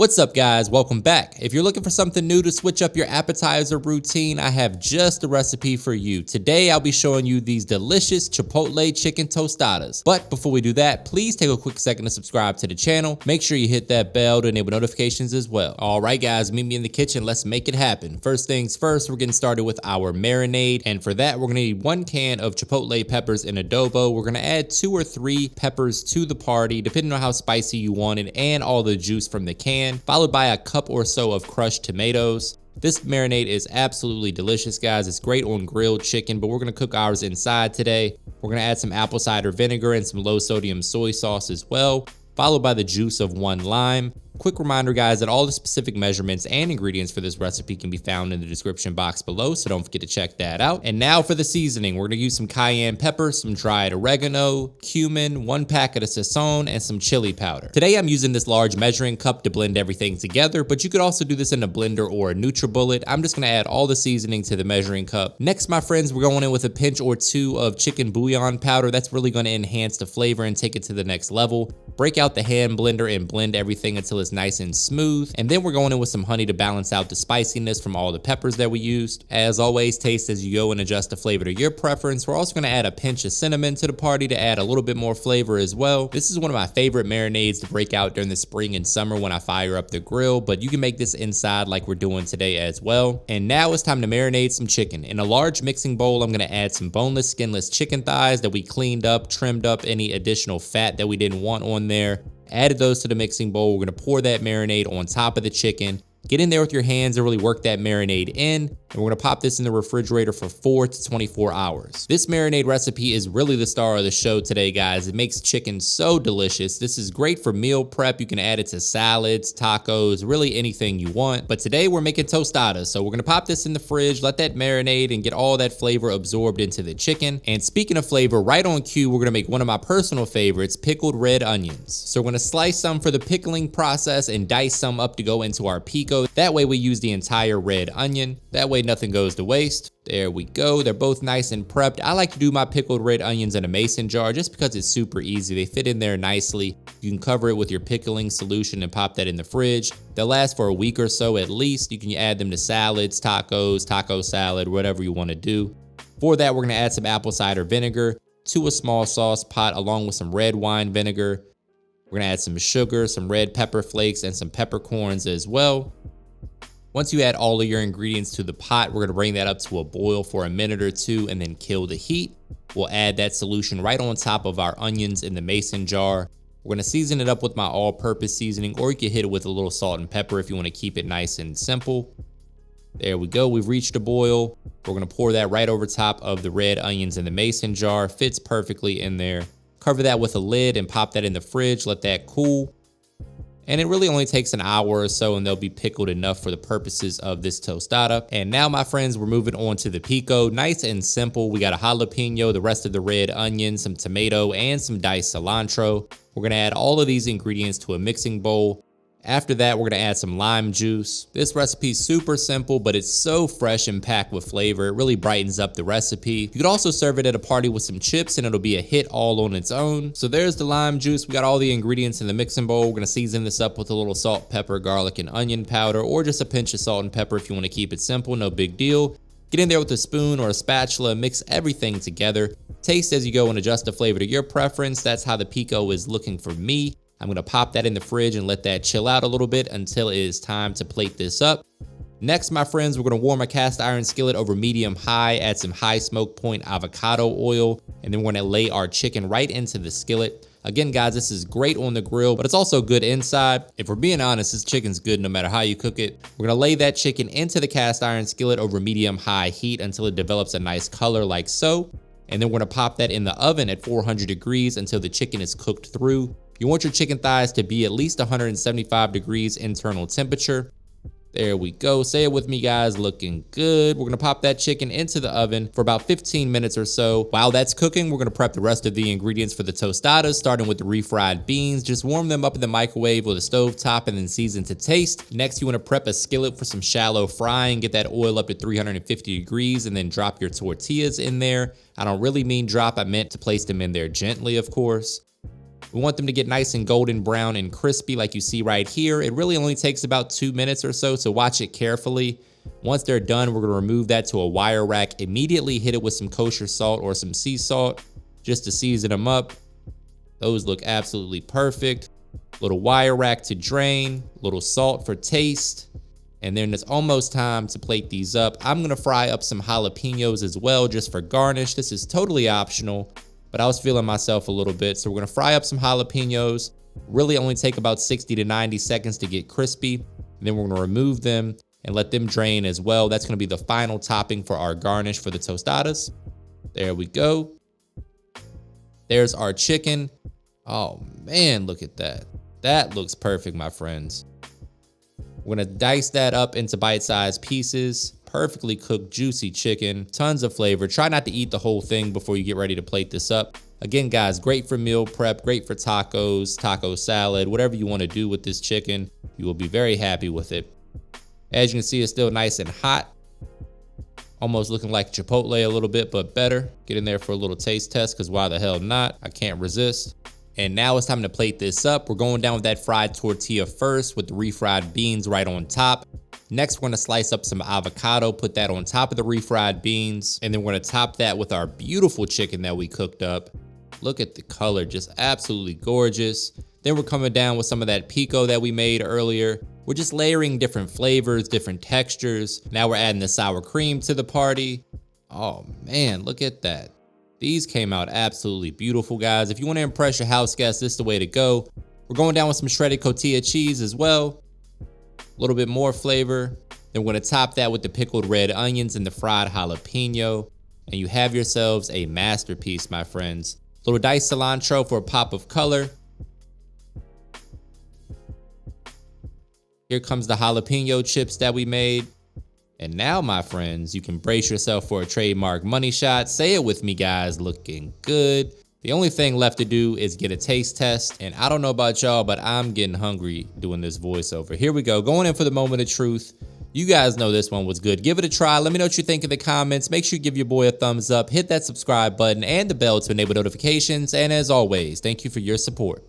What's up guys, welcome back. If you're looking for something new to switch up your appetizer routine, I have just the recipe for you. Today I'll be showing you these delicious Chipotle chicken tostadas. But before we do that, please take a quick second to subscribe to the channel. Make sure you hit that bell to enable notifications as well. Alright guys, meet me in the kitchen, let's make it happen. First things first, we're getting started with our marinade, and for that we're gonna need 1 can of Chipotle peppers in adobo. We're gonna add 2 or 3 peppers to the party, depending on how spicy you want it, and all the juice from the can, followed by a cup or so of crushed tomatoes. This marinade is absolutely delicious, guys. It's great on grilled chicken, but we're gonna cook ours inside today. We're gonna add some apple cider vinegar and some low sodium soy sauce as well, followed by the juice of 1 lime. Quick reminder guys that all the specific measurements and ingredients for this recipe can be found in the description box below, so don't forget to check that out. And now for the seasoning, we're gonna use some cayenne pepper, some dried oregano, cumin, 1 packet of sazon, and some chili powder. Today I'm using this large measuring cup to blend everything together, but you could also do this in a blender or a NutriBullet. I'm just gonna add all the seasoning to the measuring cup. Next, my friends, we're going in with a pinch or 2 of chicken bouillon powder. That's really gonna enhance the flavor and take it to the next level. Break out the hand blender and blend everything until it's nice and smooth. And then we're going in with some honey to balance out the spiciness from all the peppers that we used. As always, taste as you go and adjust the flavor to your preference. We're also going to add a pinch of cinnamon to the party to add a little bit more flavor as well. This is one of my favorite marinades to break out during the spring and summer when I fire up the grill, but you can make this inside like we're doing today as well. And now it's time to marinate some chicken. In a large mixing bowl, I'm going to add some boneless, skinless chicken thighs that we cleaned up, trimmed up any additional fat that we didn't want on there. Added those to the mixing bowl. We're gonna pour that marinade on top of the chicken. Get in there with your hands and really work that marinade in. And we're gonna pop this in the refrigerator for 4 to 24 hours. This marinade recipe is really the star of the show today, guys. It makes chicken so delicious. This is great for meal prep. You can add it to salads, tacos, really anything you want. But today we're making tostadas. So we're gonna pop this in the fridge, let that marinate and get all that flavor absorbed into the chicken. And speaking of flavor, right on cue, we're gonna make one of my personal favorites, pickled red onions. So we're gonna slice some for the pickling process and dice some up to go into our Pico. That way we use the entire red onion. That way nothing goes to waste. There we go. They're both nice and prepped. I like to do my pickled red onions in a mason jar just because it's super easy. They fit in there nicely. You can cover it with your pickling solution and pop that in the fridge. They'll last for a week or so at least. You can add them to salads, tacos, taco salad, whatever you want to do. For that, we're going to add some apple cider vinegar to a small sauce pot along with some red wine vinegar. We're going to add some sugar, some red pepper flakes, and some peppercorns as well. Once you add all of your ingredients to the pot, we're gonna bring that up to a boil for a minute or 2 and then kill the heat. We'll add that solution right on top of our onions in the mason jar. We're gonna season it up with my all-purpose seasoning, or you can hit it with a little salt and pepper if you wanna keep it nice and simple. There we go, we've reached a boil. We're gonna pour that right over top of the red onions in the mason jar. Fits perfectly in there. Cover that with a lid and pop that in the fridge, let that cool. And it really only takes an hour or so and they'll be pickled enough for the purposes of this tostada. And now my friends, we're moving on to the Pico. Nice and simple. We got a jalapeno, the rest of the red onion, some tomato, and some diced cilantro. We're gonna add all of these ingredients to a mixing bowl. After that, we're gonna add some lime juice. This recipe is super simple, but it's so fresh and packed with flavor. It really brightens up the recipe. You could also serve it at a party with some chips and it'll be a hit all on its own. So there's the lime juice. We got all the ingredients in the mixing bowl. We're gonna season this up with a little salt, pepper, garlic, and onion powder, or just a pinch of salt and pepper if you wanna keep it simple, no big deal. Get in there with a spoon or a spatula, mix everything together. Taste as you go and adjust the flavor to your preference. That's how the Pico is looking for me. I'm gonna pop that in the fridge and let that chill out a little bit until it is time to plate this up. Next, my friends, we're gonna warm a cast iron skillet over medium high, add some high smoke point avocado oil, and then we're gonna lay our chicken right into the skillet. Again, guys, this is great on the grill, but it's also good inside. If we're being honest, this chicken's good no matter how you cook it. We're gonna lay that chicken into the cast iron skillet over medium high heat until it develops a nice color like so. And then we're gonna pop that in the oven at 400 degrees until the chicken is cooked through. You want your chicken thighs to be at least 175 degrees internal temperature. There we go. Say it with me, guys. Looking good. We're gonna pop that chicken into the oven for about 15 minutes or so. While that's cooking, we're gonna prep the rest of the ingredients for the tostadas, starting with the refried beans. Just warm them up in the microwave with a stove top and then season to taste. Next, you wanna prep a skillet for some shallow frying. Get that oil up to 350 degrees and then drop your tortillas in there. I don't really mean drop, I meant to place them in there gently, of course. We want them to get nice and golden brown and crispy like you see right here. It really only takes about 2 minutes or so, so watch it carefully. Once they're done, we're gonna remove that to a wire rack. Immediately hit it with some kosher salt or some sea salt just to season them up. Those look absolutely perfect. Little wire rack to drain, little salt for taste. And then it's almost time to plate these up. I'm gonna fry up some jalapenos as well, just for garnish. This is totally optional, but I was feeling myself a little bit. So we're gonna fry up some jalapenos. Really only take about 60 to 90 seconds to get crispy. And then we're gonna remove them and let them drain as well. That's gonna be the final topping for our garnish for the tostadas. There we go. There's our chicken. Oh man, look at that. That looks perfect, my friends. We're gonna dice that up into bite-sized pieces. Perfectly cooked, juicy chicken, tons of flavor. Try not to eat the whole thing before you get ready to plate this up. Again, guys, great for meal prep, great for tacos, taco salad, whatever you wanna do with this chicken. You will be very happy with it. As you can see, it's still nice and hot. Almost looking like Chipotle a little bit, but better. Get in there for a little taste test, because why the hell not? I can't resist. And now it's time to plate this up. We're going down with that fried tortilla first with the refried beans right on top. Next, we're gonna slice up some avocado, put that on top of the refried beans. And then we're gonna top that with our beautiful chicken that we cooked up. Look at the color, just absolutely gorgeous. Then we're coming down with some of that pico that we made earlier. We're just layering different flavors, different textures. Now we're adding the sour cream to the party. Oh man, look at that. These came out absolutely beautiful, guys. If you want to impress your house guests, this is the way to go. We're going down with some shredded cotija cheese as well. A little bit more flavor. Then we're going to top that with the pickled red onions and the fried jalapeno. And you have yourselves a masterpiece, my friends. Little diced cilantro for a pop of color. Here comes the jalapeno chips that we made. And now, my friends, you can brace yourself for a trademark money shot. Say it with me, guys, looking good. The only thing left to do is get a taste test. And I don't know about y'all, but I'm getting hungry doing this voiceover. Here we go, going in for the moment of truth. You guys know this one was good. Give it a try. Let me know what you think in the comments. Make sure you give your boy a thumbs up. Hit that subscribe button and the bell to enable notifications. And as always, thank you for your support.